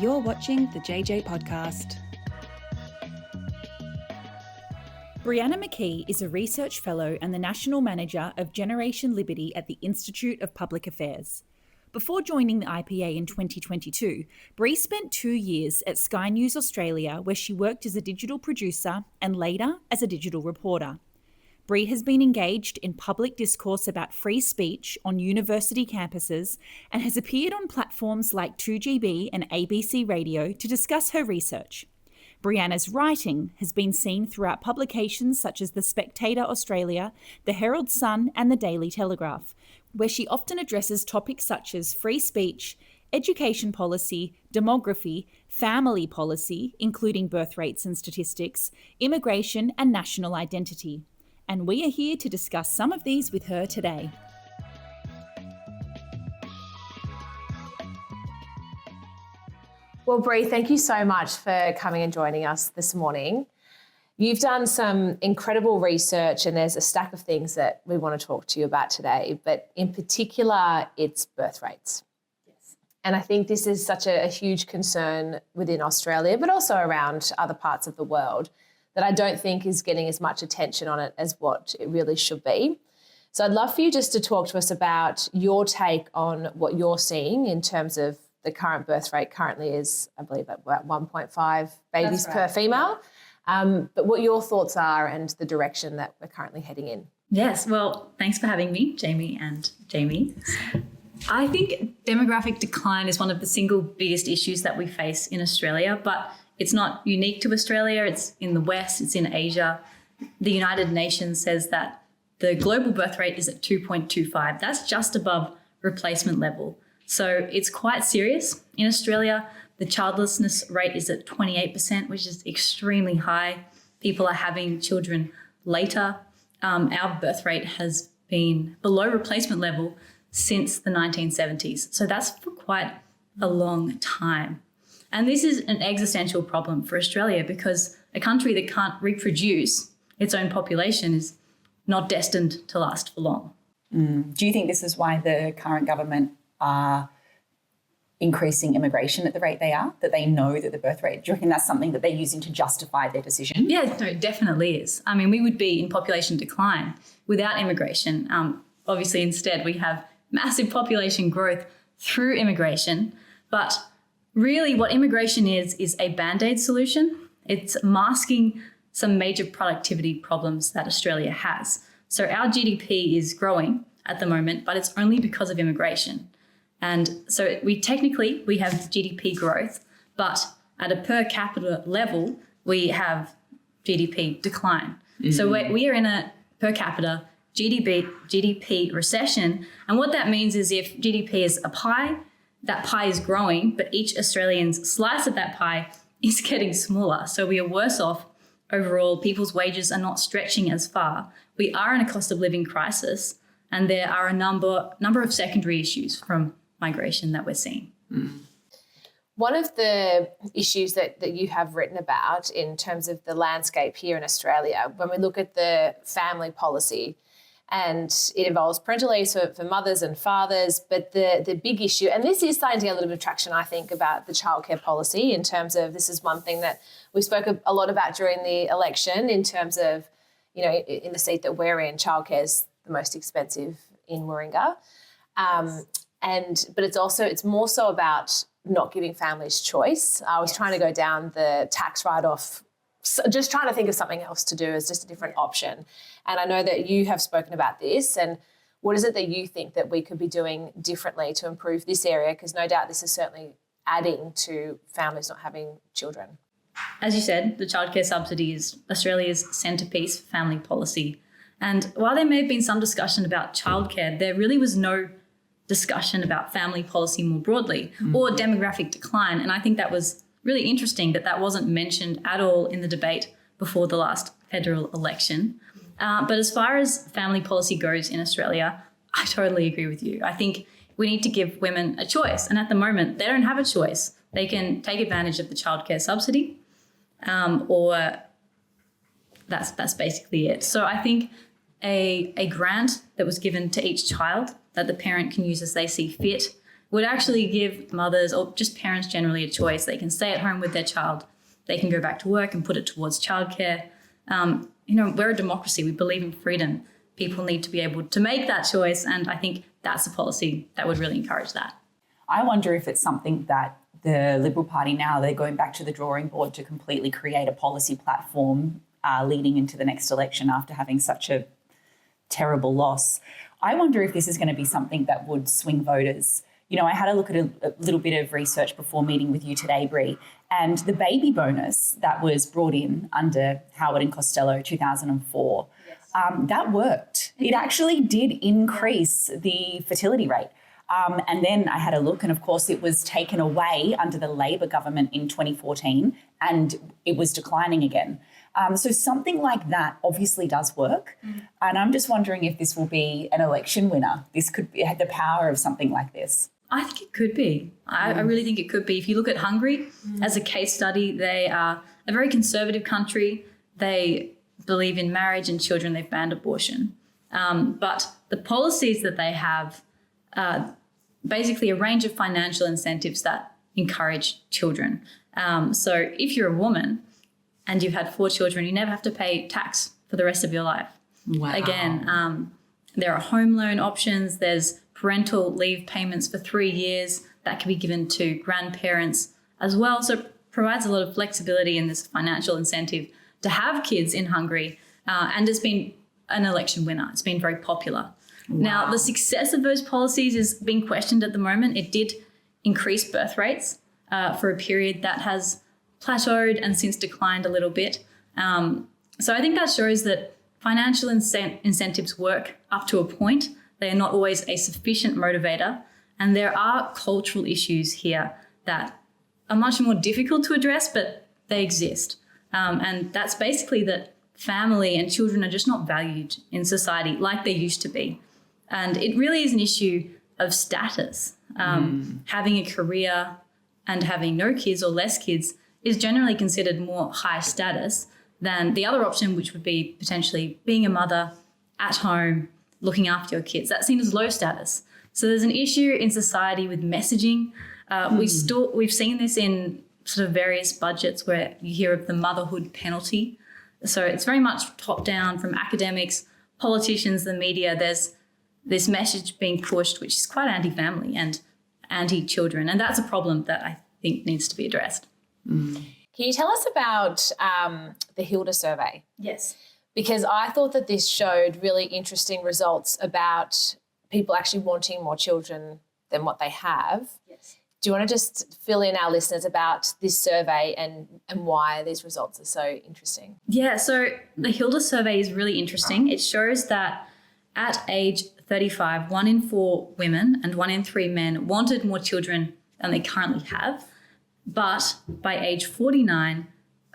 You're watching the JJ Podcast. Brianna McKee is a Research Fellow and the National Manager of Generation Liberty at the Institute of Public Affairs. Before joining the IPA in 2022, Bree spent 2 years at Sky News Australia, where she worked as a digital producer and later as a digital reporter. Bree has been engaged in public discourse about free speech on university campuses and has appeared on platforms like 2GB and ABC Radio to discuss her research. Brianna's writing has been seen throughout publications such as The Spectator Australia, The Herald Sun and The Daily Telegraph, where she often addresses topics such as free speech, education policy, demography, family policy, including birth rates and statistics, immigration and national identity. And we are here to discuss some of these with her today. Well, Bree, thank you so much for coming and joining us this morning. You've done some incredible research and there's a stack of things that we want to talk to you about today, but in particular, it's birth rates. Yes. And I think this is such a huge concern within Australia, but also around other parts of the world, that I don't think is getting as much attention on it as what it really should be. So I'd love for you just to talk to us about your take on what you're seeing in terms of the current birth rate. Currently is, I believe, at 1.5 babies per female. But what your thoughts are and the direction that we're currently heading in. Yes, well, thanks for having me, Jaimee and Jaimie. I think demographic decline is one of the single biggest issues that we face in Australia, but it's not unique to Australia. It's in the West, it's in Asia. The United Nations says that the global birth rate is at 2.25. That's just above replacement level. So it's quite serious. In Australia, the childlessness rate is at 28%, which is extremely high. People are having children later. Our birth rate has been below replacement level since the 1970s. So that's for quite a long time. And this is an existential problem for Australia because a country that can't reproduce its own population is not destined to last for long. Do you think this is why the current government are increasing immigration at the rate they are, that they know that the birth rate, do you reckon that's something that they're using to justify their decision? Yeah, no, it definitely is. I mean, we would be in population decline without immigration. Obviously, instead, we have massive population growth through immigration, but really what immigration is a Band-Aid solution. It's masking some major productivity problems that Australia has. So our GDP is growing at the moment, but it's only because of immigration. And so we have GDP growth, but at a per capita level, we have GDP decline. Mm-hmm. So we are in a per capita GDP recession. And what that means is if GDP is a pie, that pie is growing, but each Australian's slice of that pie is getting smaller. So we are worse off overall. People's wages are not stretching as far. We are in a cost of living crisis, and there are a number of secondary issues from migration that we're seeing. Mm. One of the issues that you have written about in terms of the landscape here in Australia, when we look at the family policy, and it involves parental leave for mothers and fathers, but the big issue, and this is starting to get a little bit of traction, I think, about the childcare policy in terms of, this is one thing that we spoke a lot about during the election in terms of, you know, in the seat that we're in, childcare is the most expensive in Warringah. But it's more so about not giving families choice. I was trying to go down the tax write-off, just trying to think of something else to do as just a different option. And I know that you have spoken about this, and what is it that you think that we could be doing differently to improve this area? Because no doubt this is certainly adding to families not having children. As you said, the childcare subsidy is Australia's centrepiece family policy. And while there may have been some discussion about childcare, there really was no discussion about family policy more broadly or demographic decline. And I think that was really interesting that wasn't mentioned at all in the debate before the last federal election. But as far as family policy goes in Australia, I totally agree with you. I think we need to give women a choice. And at the moment, they don't have a choice. They can take advantage of the childcare subsidy or that's basically it. So I think a grant that was given to each child that the parent can use as they see fit would actually give mothers or just parents generally a choice. They can stay at home with their child. They can go back to work and put it towards childcare. We're a democracy. We believe in freedom. People need to be able to make that choice. And I think that's a policy that would really encourage that. I wonder if it's something that the Liberal Party now, they're going back to the drawing board to completely create a policy platform leading into the next election after having such a terrible loss. I wonder if this is going to be something that would swing voters. I had a look at a little bit of research before meeting with you today, Bri, and the baby bonus that was brought in under Howard and Costello 2004, that worked. It actually did increase the fertility rate. And then I had a look, and of course it was taken away under the Labor government in 2014, and it was declining again. So something like that obviously does work. And I'm just wondering if this will be an election winner. This could be the power of something like this. I think it could be. I really think it could be. If you look at Hungary as a case study, they are a very conservative country. They believe in marriage and children. They've banned abortion. But the policies that they have basically a range of financial incentives that encourage children. So if you're a woman and you've had 4 children, you never have to pay tax for the rest of your life. Wow. Again, there are home loan options. There's parental leave payments for 3 years that can be given to grandparents as well. So it provides a lot of flexibility in this financial incentive to have kids in Hungary. And it's been an election winner. It's been very popular. Wow. Now, the success of those policies is being questioned at the moment. It did increase birth rates for a period that has plateaued and since declined a little bit. So I think that shows that financial incentives work up to a point. They are not always a sufficient motivator. And there are cultural issues here that are much more difficult to address, but they exist. And that's basically that family and children are just not valued in society like they used to be. And it really is an issue of status. Having a career and having no kids or less kids is generally considered more high status than the other option, which would be potentially being a mother at home, looking after your kids. That's seen as low status. So there's an issue in society with messaging. We've seen this in sort of various budgets where you hear of the motherhood penalty. So it's very much top down from academics, politicians, the media. There's this message being pushed, which is quite anti-family and anti-children. And that's a problem that I think needs to be addressed. Can you tell us about the Hilda survey? Yes. Because I thought that this showed really interesting results about people actually wanting more children than what they have. Yes. Do you want to just fill in our listeners about this survey and why these results are so interesting? Yeah, so the Hilda survey is really interesting. It shows that at age 35, 1 in 4 women and 1 in 3 men wanted more children than they currently have. But by age 49,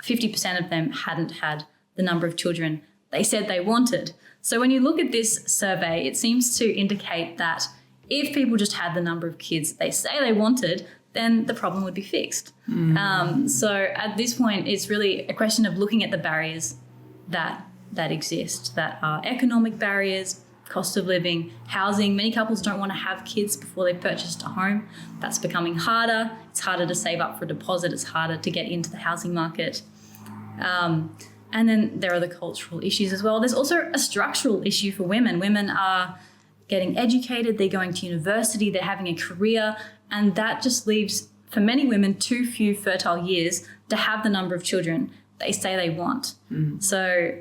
50% of them hadn't had the number of children they said they wanted. So when you look at this survey, it seems to indicate that if people just had the number of kids they say they wanted, then the problem would be fixed. So at this point, it's really a question of looking at the barriers that exist, that are economic barriers, cost of living, housing. Many couples don't want to have kids before they've purchased a home. That's becoming harder. It's harder to save up for a deposit. It's harder to get into the housing market. And then there are the cultural issues as well. There's also a structural issue for women. Women are getting educated, they're going to university, they're having a career, and that just leaves, for many women, too few fertile years to have the number of children they say they want. So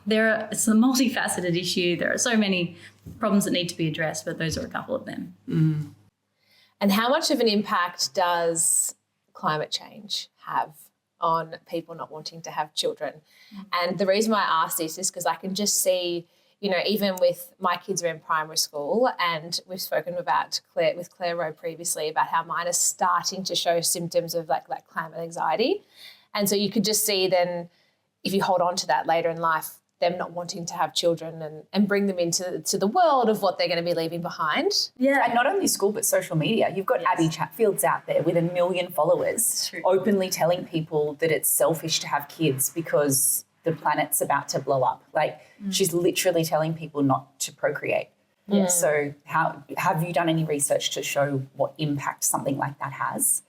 it's a multifaceted issue. There are so many problems that need to be addressed, but those are a couple of them. And how much of an impact does climate change have on people not wanting to have children? And the reason why I ask this is because I can just see, even with my kids are in primary school, and we've spoken about Claire Rowe previously about how mine are starting to show symptoms of like climate anxiety. And so you could just see then, if you hold on to that later in life, them not wanting to have children and bring them into the world of what they're going to be leaving behind. Yeah, and not only school but social media. You've got Abby Chatfield's out there with 1 million followers openly telling people that it's selfish to have kids because the planet's about to blow up. Like she's literally telling people not to procreate. Yeah. So how have you done any research to show what impact something like that has?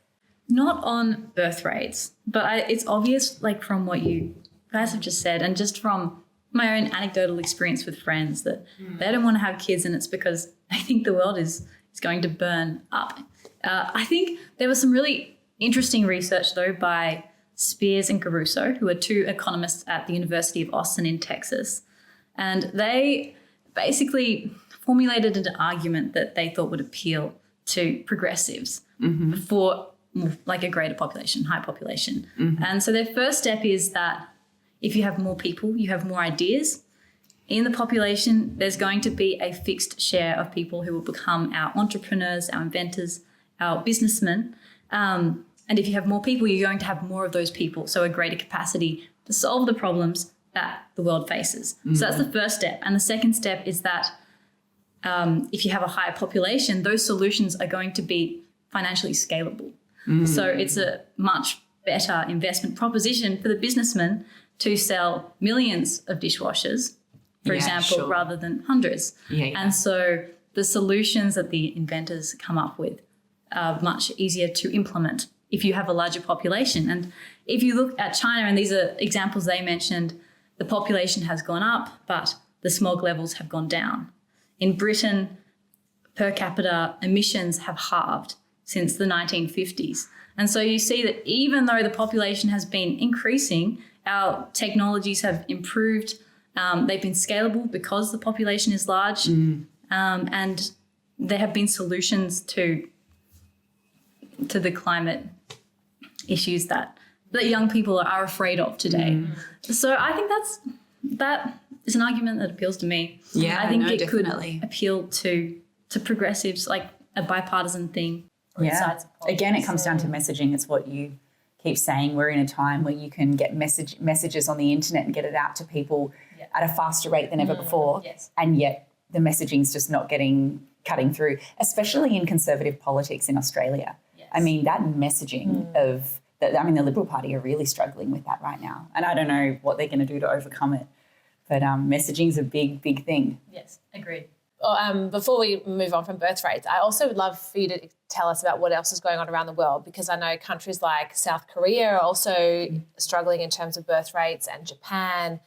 Not on birth rates, but it's obvious, like from what you guys have just said, and just from my own anecdotal experience with friends, that they don't want to have kids, and it's because they think the world is going to burn up. I think there was some really interesting research, though, by Spears and Caruso, who are two economists at the University of Austin in Texas. And they basically formulated an argument that they thought would appeal to progressives for like a greater population, high population. And so their first step is that if you have more people, you have more ideas. In the population, there's going to be a fixed share of people who will become our entrepreneurs, our inventors, our businessmen. And if you have more people, you're going to have more of those people, so a greater capacity to solve the problems that the world faces. So that's the first step. And the second step is that if you have a higher population, those solutions are going to be financially scalable. So it's a much better investment proposition for the businessman to sell millions of dishwashers, for example, rather than hundreds. And so the solutions that the inventors come up with are much easier to implement if you have a larger population. And if you look at China, and these are examples they mentioned, the population has gone up, but the smog levels have gone down. In Britain, per capita emissions have halved since the 1950s. And so you see that even though the population has been increasing, our technologies have improved. They've been scalable because the population is large. And there have been solutions to the climate issues that young people are afraid of today. So I think that is an argument that appeals to me. Yeah, I think it definitely could appeal to progressives, like a bipartisan thing. Again, it comes down to messaging. It's what you keep saying. We're in a time where you can get messages on the internet and get it out to people at a faster rate than ever before. And yet the messaging's just not cutting through, especially in conservative politics in Australia. I mean, that messaging the Liberal Party are really struggling with that right now. And I don't know what they're going to do to overcome it. But messaging is a big, big thing. Yes, agreed. Before we move on from birth rates, I also would love for you to tell us about what else is going on around the world, because I know countries like South Korea are also struggling in terms of birth rates, and Japan,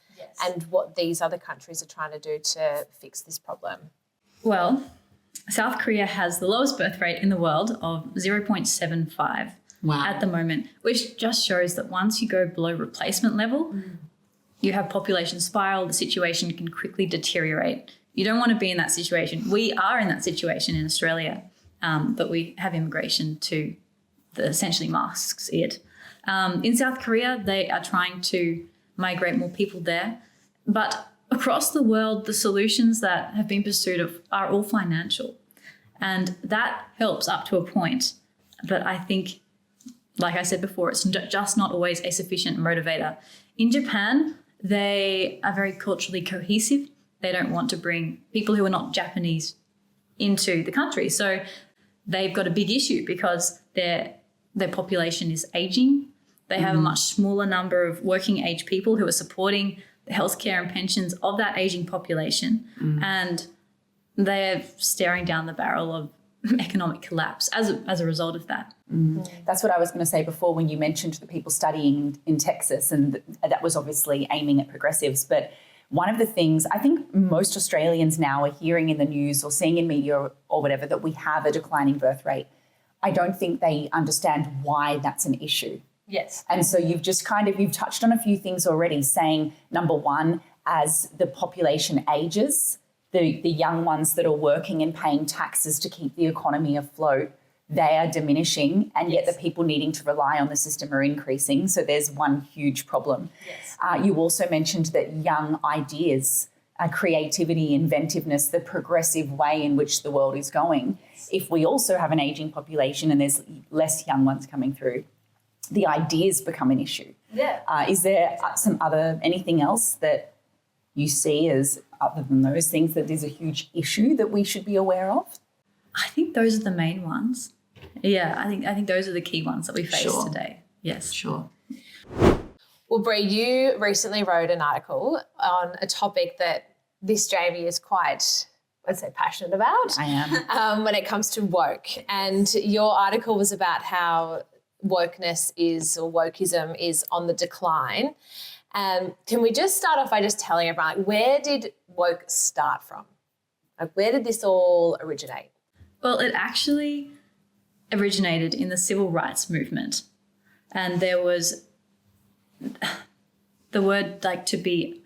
and what these other countries are trying to do to fix this problem. Well, South Korea has the lowest birth rate in the world of 0.75 at the moment, which just shows that once you go below replacement level, you have population spiral, the situation can quickly deteriorate. You don't want to be in that situation. We are in that situation in Australia, but we have immigration that essentially masks it. In South Korea, they are trying to migrate more people there. But across the world, the solutions that have been pursued are all financial. And that helps up to a point. But I think, like I said before, it's just not always a sufficient motivator. In Japan, they are very culturally cohesive. They don't want to bring people who are not Japanese into the country. So they've got a big issue because their population is aging. They have a much smaller number of working age people who are supporting the healthcare and pensions of that aging population. And they're staring down the barrel of economic collapse as a result of that. That's what I was going to say before when you mentioned the people studying in Texas, and that was obviously aiming at progressives. But one of the things I think most Australians now are hearing in the news or seeing in media or whatever, that we have a declining birth rate. I don't think they understand why that's an issue. Yes. And so you've touched on a few things already, saying, number one, as the population ages, the young ones that are working and paying taxes to keep the economy afloat, they are diminishing, and yet the people needing to rely on the system are increasing. So there's one huge problem. You also mentioned that young ideas, creativity, inventiveness, the progressive way in which the world is going. If we also have an aging population and there's less young ones coming through, the ideas become an issue. Is there anything else that you see as, other than those things, that there's a huge issue that we should be aware of? I think those are the main ones. Yeah, I think those are the key ones that we face today. Yes. Sure. Well, Bri, you recently wrote an article on a topic that this, Jaimee, is quite I'd say, passionate about. I am. When it comes to woke. And your article was about how wokeness is, or wokeism is, on the decline. Can we just start off by just telling everyone, like, where did woke start from? Like, where did this all originate? Well, it actually originated in the civil rights movement. And there was the word, like, to be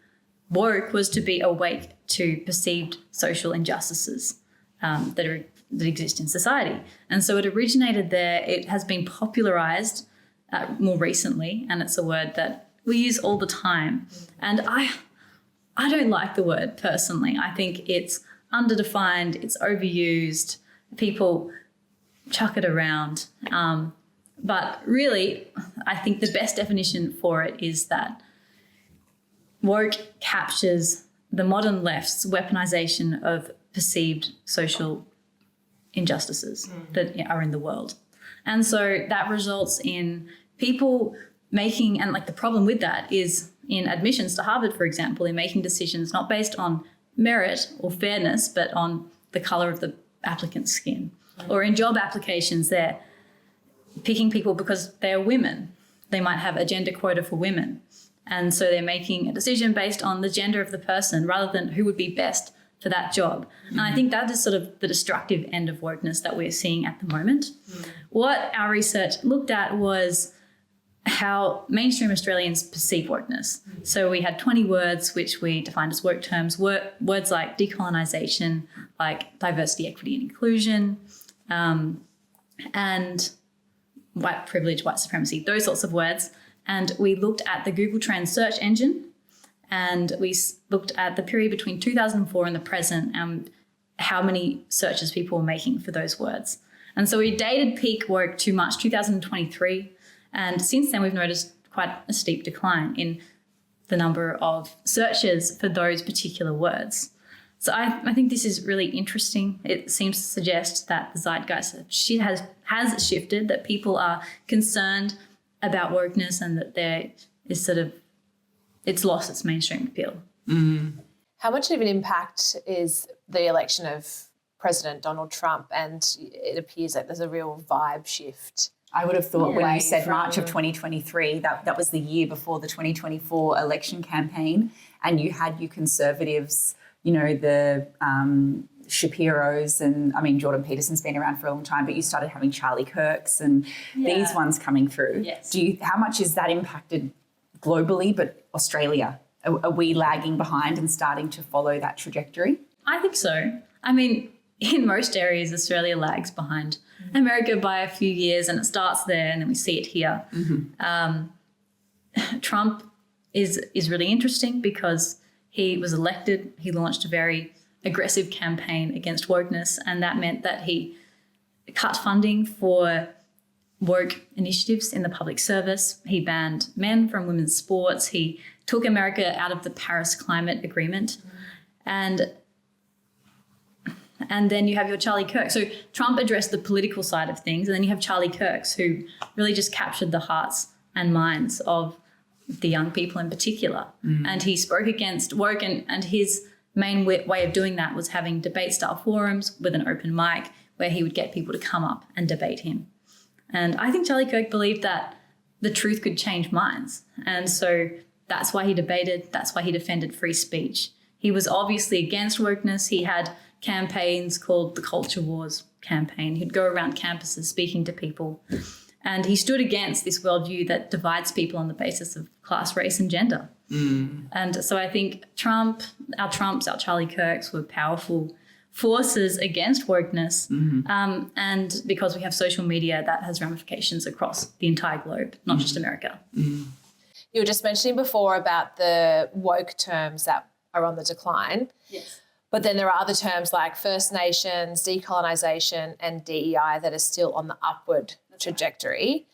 woke was to be awake to perceived social injustices that exist in society. And so it originated there. It has been popularized more recently, and it's a word that we use all the time. And I don't like the word personally. I think it's underdefined, it's overused, people chuck it around. But really, I think the best definition for it is that woke captures the modern left's weaponization of perceived social injustices that are in the world. And so that results in people making, and like the problem with that is in admissions to Harvard, for example, they're making decisions not based on merit or fairness, but on the color of the applicant's skin. Or in job applications, they're picking people because they're women. They might have a gender quota for women. And so they're making a decision based on the gender of the person rather than who would be best for that job. And I think that is sort of the destructive end of wokeness that we're seeing at the moment. What our research looked at was how mainstream Australians perceive wokeness. So we had 20 words which we defined as woke terms, words like decolonisation, like diversity, equity and inclusion, and white privilege, white supremacy, those sorts of words. And we looked at the Google Trends search engine, and we looked at the period between 2004 and the present and how many searches people were making for those words. And so we dated peak woke to March 2023. And since then, we've noticed quite a steep decline in the number of searches for those particular words. So I think this is really interesting. It seems to suggest that the zeitgeist has shifted, that people are concerned about wokeness and that there is it's lost its mainstream appeal. How much of an impact is the election of President Donald Trump? And it appears like there's a real vibe shift. I would have thought when you said from March of 2023, that was the year before the 2024 election campaign, and you had your conservatives, the Shapiros, and I mean, Jordan Peterson's been around for a long time, but you started having Charlie Kirks and these ones coming through. Yes. How much is that impacted globally, but Australia? Are we lagging behind and starting to follow that trajectory? I think so. I mean, in most areas, Australia lags behind America by a few years, and it starts there and then we see it here. Trump is really interesting because he was elected. He launched a very aggressive campaign against wokeness, and that meant that he cut funding for woke initiatives in the public service. He banned men from women's sports. He took America out of the Paris Climate Agreement. And then you have your Charlie Kirk. So Trump addressed the political side of things, and then you have Charlie Kirks, who really just captured the hearts and minds of the young people in particular. And he spoke against woke, and his main way of doing that was having debate-style forums with an open mic where he would get people to come up and debate him. And I think Charlie Kirk believed that the truth could change minds. And so that's why he debated. That's why he defended free speech. He was obviously against wokeness. He had campaigns called the Culture Wars campaign. He'd go around campuses speaking to people. And he stood against this worldview that divides people on the basis of class, race, and gender. And so I think our Charlie Kirks were powerful forces against wokeness. And because we have social media, that has ramifications across the entire globe, not just America. You were just mentioning before about the woke terms that are on the decline. Yes. But then there are other terms like First Nations, decolonisation and DEI that are still on the upward trajectory.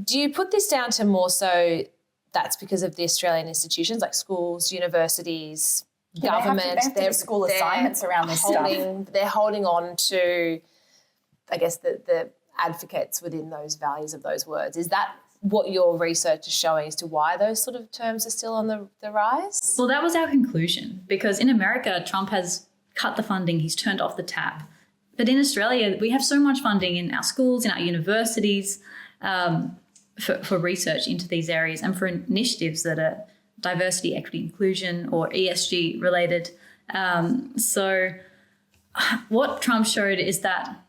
Do you put this down to more so that's because of the Australian institutions like schools, universities, government? They have to do school assignments around this stuff. They're holding on to, I guess, the advocates within those values of those words. Is that what your research is showing as to why those sort of terms are still on the rise? Well, that was our conclusion, because in America, Trump has cut the funding, he's turned off the tap. But in Australia, we have so much funding in our schools, in our universities, for research into these areas and for initiatives that are diversity, equity, inclusion, or ESG related. So what Trump showed is that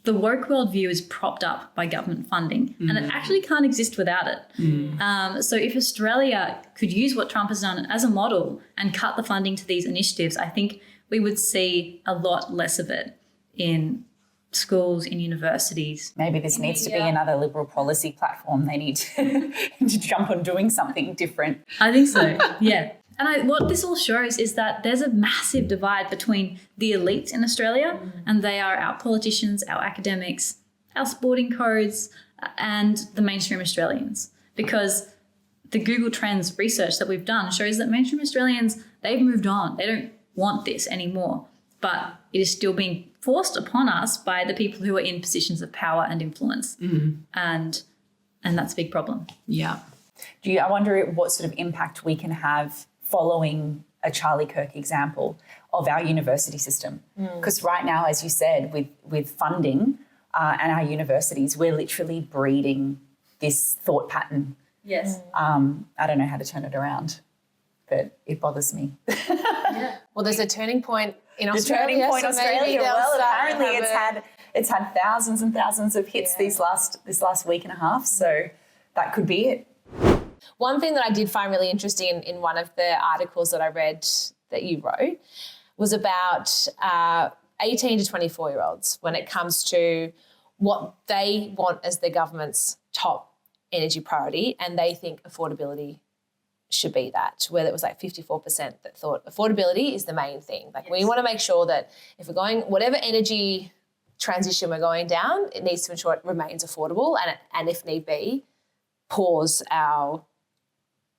the woke worldview is propped up by government funding, and it actually can't exist without it. So if Australia could use what Trump has done as a model and cut the funding to these initiatives, I think we would see a lot less of it in schools, in universities. Maybe this needs to be another Liberal policy platform. They need to jump on doing something different. I think so, yeah. And what this all shows is that there's a massive divide between the elites in Australia, and they are our politicians, our academics, our sporting codes, and the mainstream Australians. Because the Google Trends research that we've done shows that mainstream Australians, they've moved on. They don't want this anymore. But it is still being forced upon us by the people who are in positions of power and influence. And that's a big problem. Yeah. I wonder what sort of impact we can have following a Charlie Kirk example of our university system. Because right now, as you said, with funding and our universities, we're literally breeding this thought pattern. Yes. I don't know how to turn it around, but it bothers me. Well, there's a turning point in Australia. Turning point so Australia. Well, apparently it's had thousands and thousands of hits this last week and a half. So that could be it. One thing that I did find really interesting in one of the articles that I read that you wrote was about 18 to 24-year-olds when it comes to what they want as the government's top energy priority, and they think affordability should be that, where it was like 54% that thought affordability is the main thing. Like we want to make sure that if we're going, whatever energy transition we're going down, it needs to ensure it remains affordable and if need be, pause our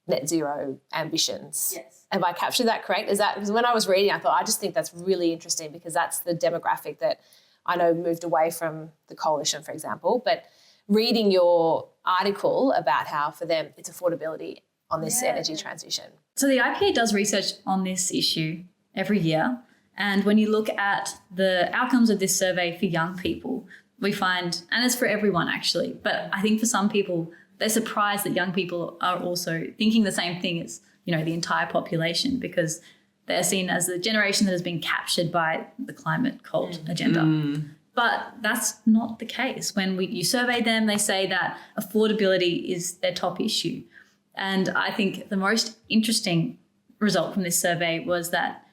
net zero ambitions. Yes. Have I captured that correct? Is that, because when I was reading, I thought, I just think that's really interesting because that's the demographic that I know moved away from the coalition, for example, but reading your article about how for them it's affordability on this energy transition. So the IPA does research on this issue every year. And when you look at the outcomes of this survey for young people, we find, and it's for everyone actually, but I think for some people, they're surprised that young people are also thinking the same thing as, the entire population, because they're seen as the generation that has been captured by the climate cult agenda. But that's not the case. When you survey them, they say that affordability is their top issue. And I think the most interesting result from this survey was that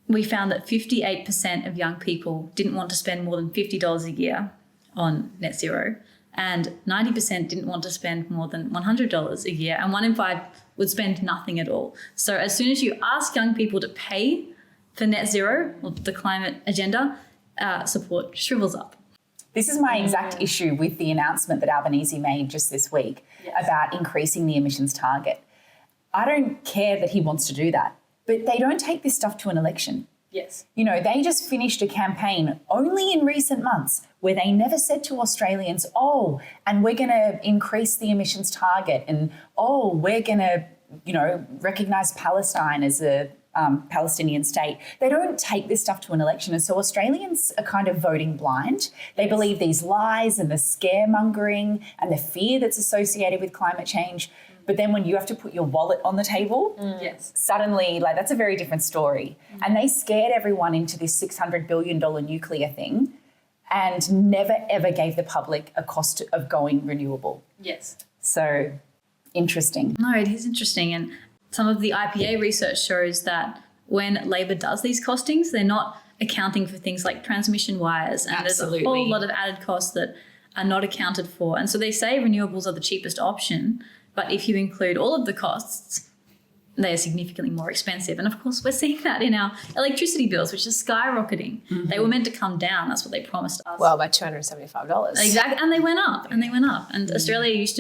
we found that 58% of young people didn't want to spend more than $50 a year on net zero, and 90% didn't want to spend more than $100 a year, and 1 in 5 would spend nothing at all. So as soon as you ask young people to pay for net zero or the climate agenda, support shrivels up. This is my exact issue with the announcement that Albanese made just this week about increasing the emissions target. I don't care that he wants to do that, but they don't take this stuff to an election. Yes. They just finished a campaign only in recent months where they never said to Australians, and we're going to increase the emissions target, and we're going to, recognise Palestine as a Palestinian state. They don't take this stuff to an election. And so Australians are kind of voting blind. They believe these lies and the scaremongering and the fear that's associated with climate change. But then when you have to put your wallet on the table, suddenly that's a very different story. And they scared everyone into this $600 billion nuclear thing and never, ever gave the public a cost of going renewable. Yes. So interesting. No, it is interesting. And some of the IPA research shows that when Labor does these costings, they're not accounting for things like transmission wires. And there's a whole lot of added costs that are not accounted for. And so they say renewables are the cheapest option, but if you include all of the costs, they are significantly more expensive. And of course, we're seeing that in our electricity bills, which is skyrocketing. They were meant to come down. That's what they promised us. Well, by $275. Exactly. And they went up. And Australia used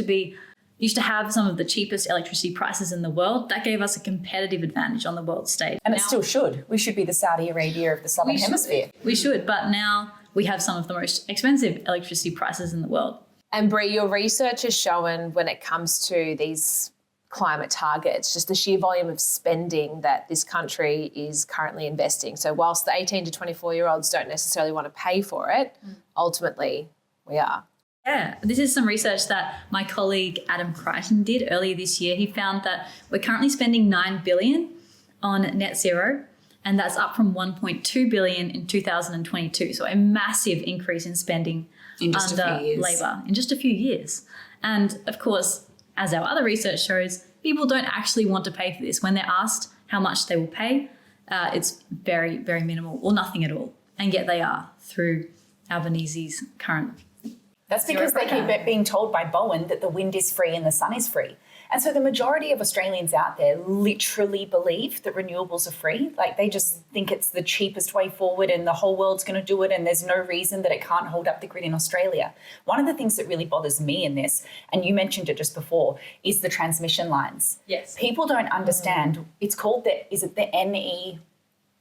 to have some of the cheapest electricity prices in the world. That gave us a competitive advantage on the world stage. And it still should. We should be the Saudi Arabia of the Southern Hemisphere. We should. But now we have some of the most expensive electricity prices in the world. And Brie, your research has shown when it comes to these climate targets, just the sheer volume of spending that this country is currently investing. So whilst the 18 to 24-year-olds don't necessarily want to pay for it, ultimately we are. Yeah, this is some research that my colleague Adam Crichton did earlier this year. He found that we're currently spending $9 billion on net zero, and that's up from $1.2 billion in 2022. So a massive increase in spending under Labor in just a few years. And of course, as our other research shows, people don't actually want to pay for this. When they're asked how much they will pay, it's very, very minimal or nothing at all. And yet they are through Albanese's current. That's because they keep being told by Bowen that the wind is free and the sun is free. And so the majority of Australians out there literally believe that renewables are free. Like they just think it's the cheapest way forward and the whole world's going to do it and there's no reason that it can't hold up the grid in Australia. One of the things that really bothers me in this, and you mentioned it just before, is the transmission lines. Yes. People don't understand. It's called is it the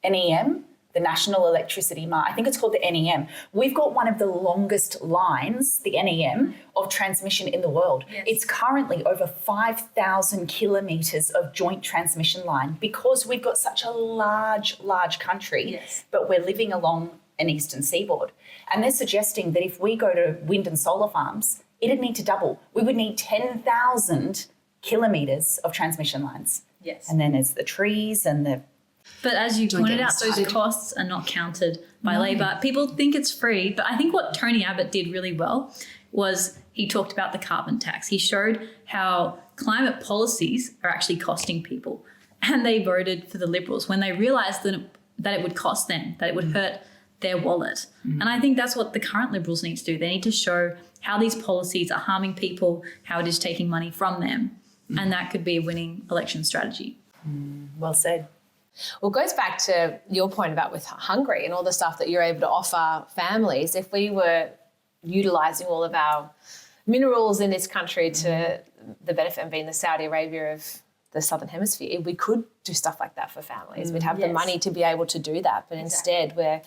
NEM? The National Electricity Market. I think it's called the NEM. We've got one of the longest lines, the NEM, of transmission in the world. Yes. It's currently over 5,000 kilometres of joint transmission line because we've got such a large country, Yes. but we're living along an eastern seaboard. And they're suggesting that if we go to wind and solar farms, it'd need to double. We would need 10,000 kilometres of transmission lines. Yes. And then there's the trees and the But as you pointed out, those started. costs are not counted by Labor. People think it's free, but I think what Tony Abbott did really well was he talked about the carbon tax. He showed how climate policies are actually costing people. And they voted for the Liberals when they realised that it would cost them, that it would hurt their wallet. And I think that's what the current Liberals need to do. They need to show how these policies are harming people, how it is taking money from them. And that could be a winning election strategy. well said. Well, it goes back to your point about with Hungary and all the stuff that you're able to offer families. If we were utilising all of our minerals in this country to the benefit of being the Saudi Arabia of the Southern Hemisphere, we could do stuff like that for families. We'd have the money to be able to do that. But instead, we're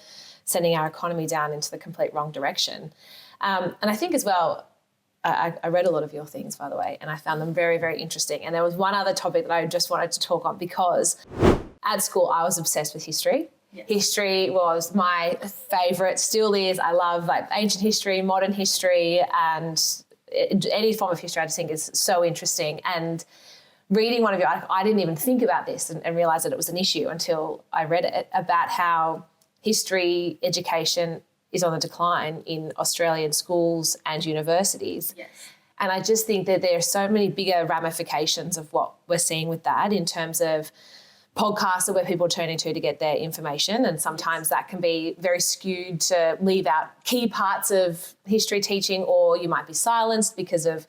sending our economy down into the complete wrong direction. And I think as well, I read a lot of your things, by the way, and I found them very, very interesting. And there was one other topic that I just wanted to talk on because at school, I was obsessed with history. Yes. History was my favourite, still is. I love like ancient history, modern history, and any form of history I just think is so interesting. And reading one of your articles, I didn't even think about this and realise that it was an issue until I read it, about how history education is on the decline in Australian schools and universities. Yes. And I just think that there are so many bigger ramifications of what we're seeing with that in terms of podcasts are where people are turning to get their information, and sometimes that can be very skewed to leave out key parts of history teaching, or you might be silenced because of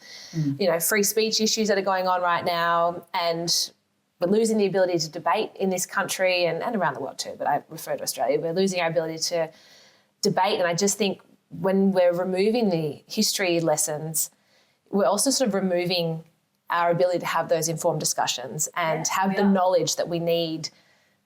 free speech issues that are going on right now, and we're losing the ability to debate in this country and around the world too, but I refer to Australia. We're losing our ability to debate, and I just think when we're removing the history lessons, we're also sort of removing our ability to have those informed discussions and have the knowledge that we need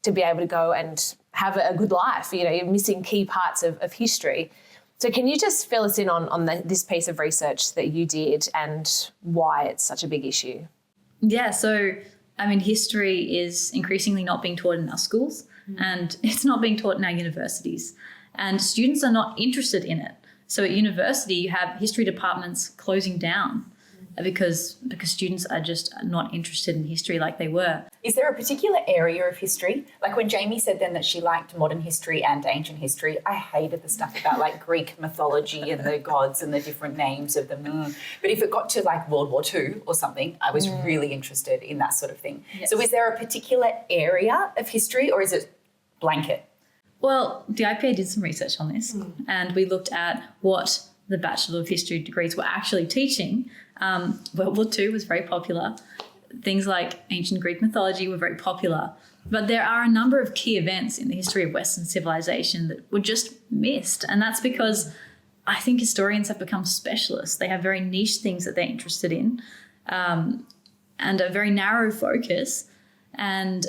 to be able to go and have a good life. You're missing key parts of history. So can you just fill us in on this piece of research that you did and why it's such a big issue? Yeah, so, history is increasingly not being taught in our schools and it's not being taught in our universities. And students are not interested in it. So at university, you have history departments closing down because students are just not interested in history like they were. Is there a particular area of history? Like when Jaimee said then that she liked modern history and ancient history, I hated the stuff about like Greek mythology and the gods and the different names of them. But if it got to like World War II or something, I was really interested in that sort of thing. Yes. So is there a particular area of history or is it blanket? Well, the IPA did some research on this and we looked at what the Bachelor of History degrees were actually teaching. World War II was very popular. Things like ancient Greek mythology were very popular. But there are a number of key events in the history of Western civilization that were just missed. And that's because I think historians have become specialists. They have very niche things that they're interested in and a very narrow focus. And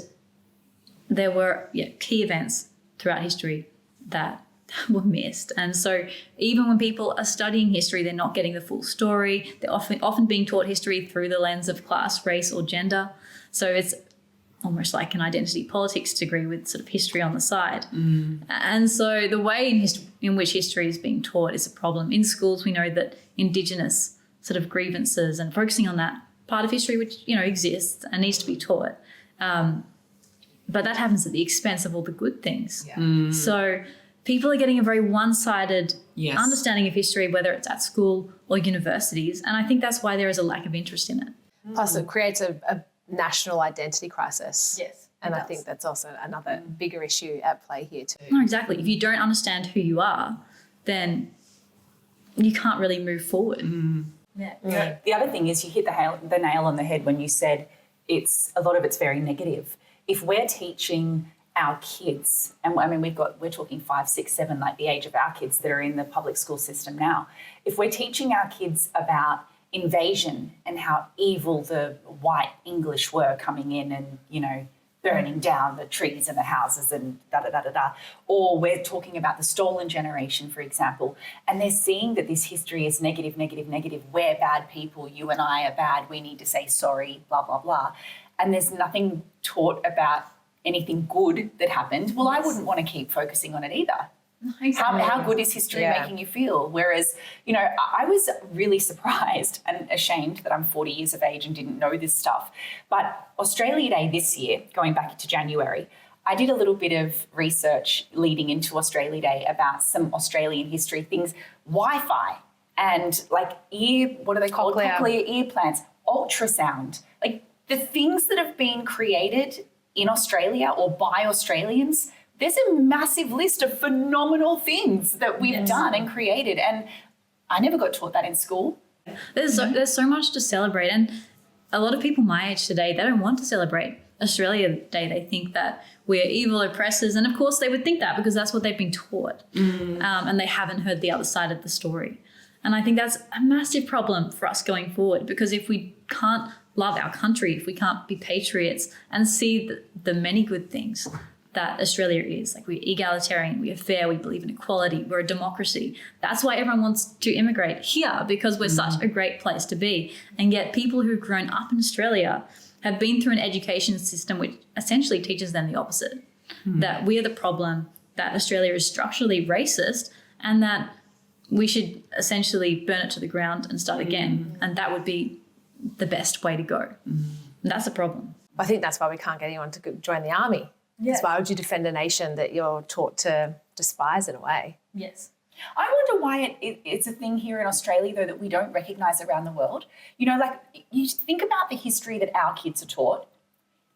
there were key events throughout history that were missed. And so even when people are studying history, they're not getting the full story. They're often being taught history through the lens of class, race, or gender. So it's almost like an identity politics degree with sort of history on the side. And so the way in which history is being taught is a problem. In schools, we know that Indigenous sort of grievances and focusing on that part of history, which, exists and needs to be taught. But that happens at the expense of all the good things. Yeah. So people are getting a very one-sided understanding of history, whether it's at school or universities. And I think that's why there is a lack of interest in it. Plus, it creates a national identity crisis. Yes. And I think that's also another bigger issue at play here too. No, exactly. If you don't understand who you are, then you can't really move forward. Yeah. The other thing is you hit the nail on the head when you said a lot of it's very negative. If we're teaching our kids, and we're talking 5, 6, 7, like the age of our kids that are in the public school system now. If we're teaching our kids about invasion and how evil the white English were coming in and, burning down the trees and the houses and da-da-da-da-da. Or we're talking about the stolen generation, for example, and they're seeing that this history is negative, negative, negative. We're bad people. You and I are bad. We need to say sorry, blah, blah, blah. And there's nothing taught about anything good that happened. Well, I wouldn't want to keep focusing on it either. How good is history making you feel? Whereas, I was really surprised and ashamed that I'm 40 years of age and didn't know this stuff. But Australia Day this year, going back into January, I did a little bit of research leading into Australia Day about some Australian history things, Wi-Fi and like what are they called? Cochlear ear plants, ultrasound, like the things that have been created in Australia or by Australians. There's a massive list of phenomenal things that we've done and created, and I never got taught that in school. There's so much to celebrate, and a lot of people my age today, they don't want to celebrate Australia Day. They think that we're evil oppressors, and of course they would think that because that's what they've been taught, and they haven't heard the other side of the story. And I think that's a massive problem for us going forward, because if we can't love our country, if we can't be patriots and see the many good things that Australia is, like we're egalitarian, we are fair, we believe in equality, we're a democracy. That's why everyone wants to immigrate here, because we're such a great place to be. And yet people who've grown up in Australia have been through an education system which essentially teaches them the opposite, that we are the problem, that Australia is structurally racist, and that we should essentially burn it to the ground and start again. And that would be the best way to go. And that's a problem. I think that's why we can't get anyone to join the army. Yes. Why would you defend a nation that you're taught to despise in a way? Yes. I wonder why it's a thing here in Australia, though, that we don't recognise around the world. You think about the history that our kids are taught.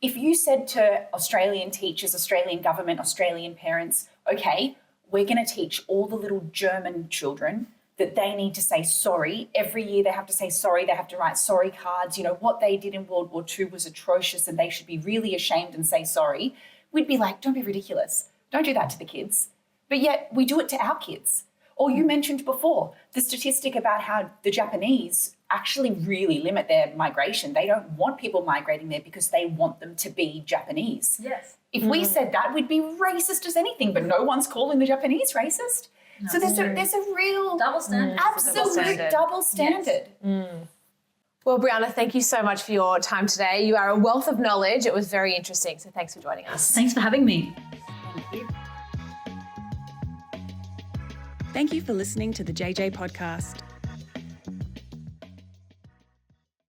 If you said to Australian teachers, Australian government, Australian parents, okay, we're going to teach all the little German children that they need to say sorry. Every year they have to say sorry. They have to write sorry cards. What they did in World War II was atrocious and they should be really ashamed and say sorry. We'd be like, don't be ridiculous. Don't do that to the kids. But yet we do it to our kids. Or you mentioned before the statistic about how the Japanese actually really limit their migration. They don't want people migrating there because they want them to be Japanese. Yes. If we said that, we'd be racist as anything, but no one's calling the Japanese racist. No, so there's a real double standard. Absolute double standard. Yes. Well, Brianna, thank you so much for your time today. You are a wealth of knowledge. It was very interesting. So thanks for joining us. Thanks for having me. Thank you. Thank you for listening to the JJ Podcast.